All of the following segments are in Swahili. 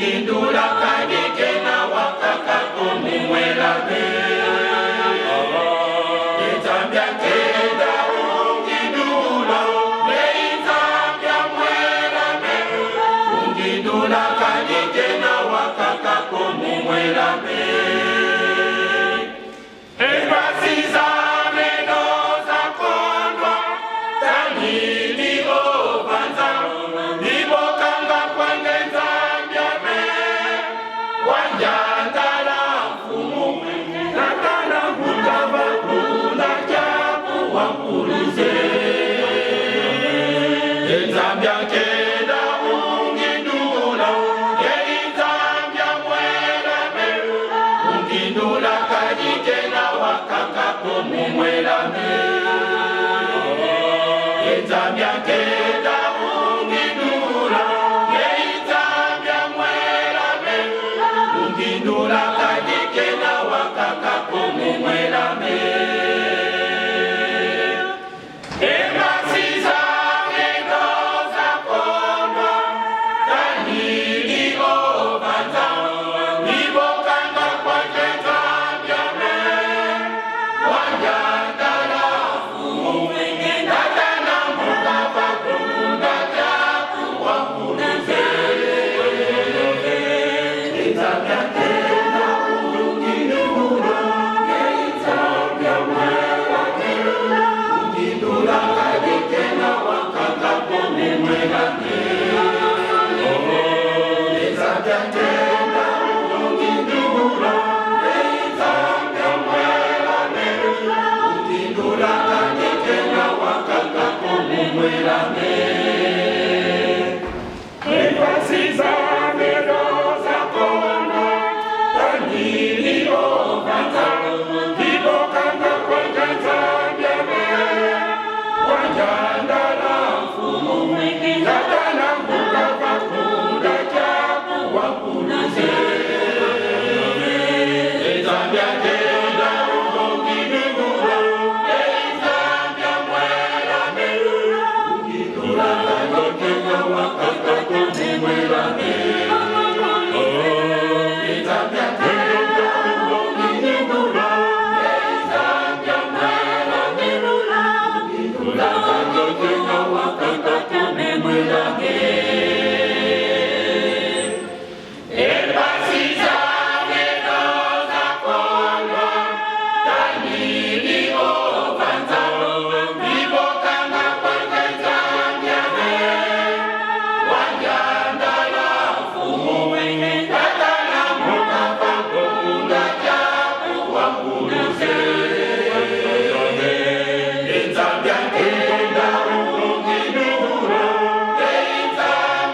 ungindula kadike na wakaka kumumwelabe itambya keda ungindula leitambya mwelabe ungindula kadike na wakaka kumumwelabe ebasiza meno za kondwa tanili obanza ibokanga kwange nzambyame wanjandala mfumu natana kutaba kunda jaku wankuluze enzambya keda ungindula yeizambya mwelame ungindula kadike na wakaka kumumwelame enzambya keda ungindula yeizambya mwelame ungindula kadike na wakaka kumumwelame ebasiza ngendo za kondwa tanili obanza ibokanga kwake nzambyame wanjandala mfumu natana mukava kunda jaku wankuluze enzambya keda ungindula yeizambya mwelame ungindula kadike na wakaka kumumwelame enzambya keda ungindula yeizambya mwelame ungindula kadike na wakaka kumumwelame ebasiza meno za kondwa tanili obanza ibokanga kwenge nzambyame wanjandala mfumu natana mukava kunda jaku wankuluze enzambya keda ungindula yeizambya mwelame ungindula kadike na wakaka kumumwelame enzambya keda ungindula yeizambya mwelame ungindula kadike na wakaka kumumwelame ebasiza ngendo za kondwa tanili obanza ibokanga kwenge nzambyame wanjandala mfumu natana mukava kunda jaku wankuluze enzambya keda ungindula yeizambya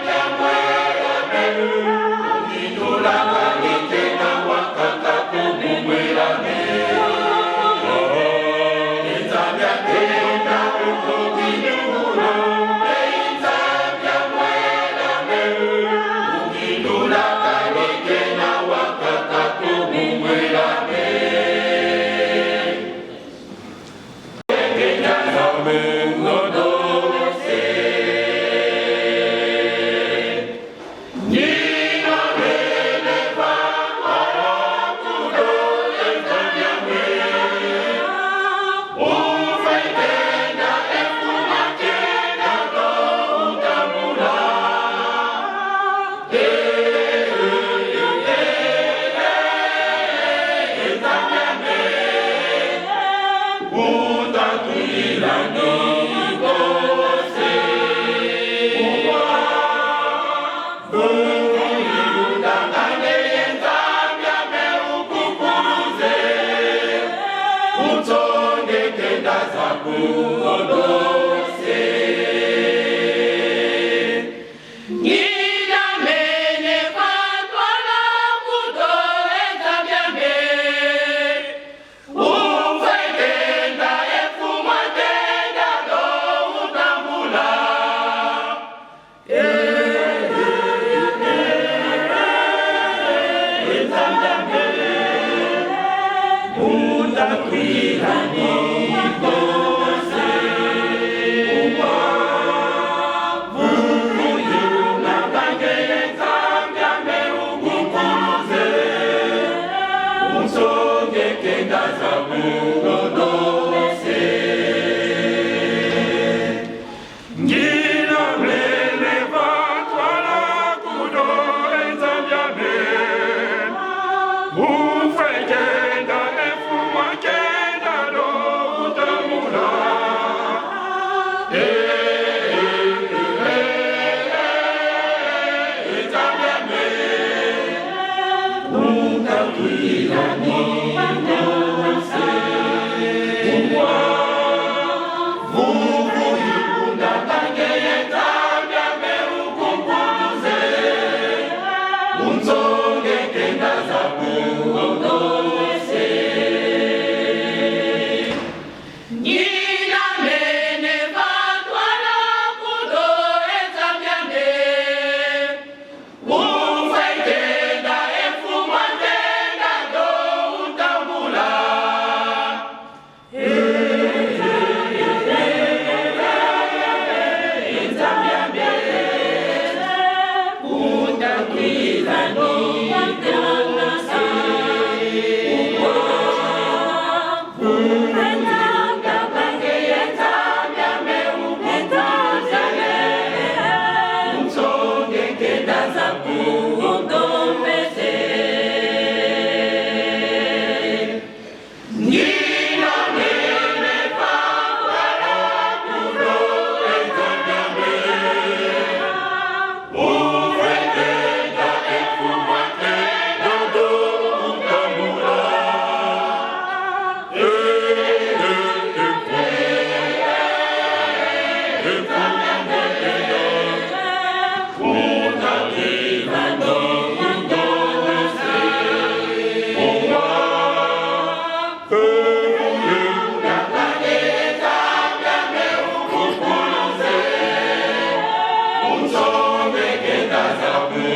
usomekenda Zaburi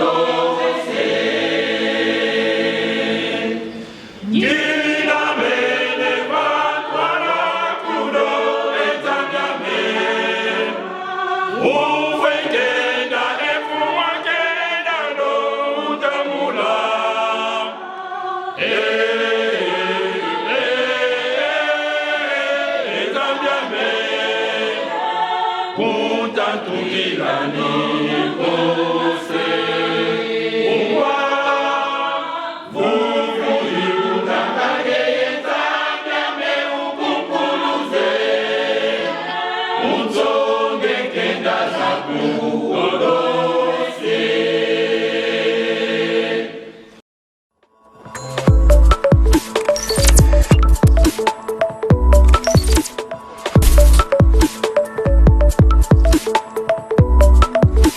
zose. Gina mene vatwara kudo ezanyame. Ufengenda efuwakenda no utamula. Ezanyame. Kutantukilani.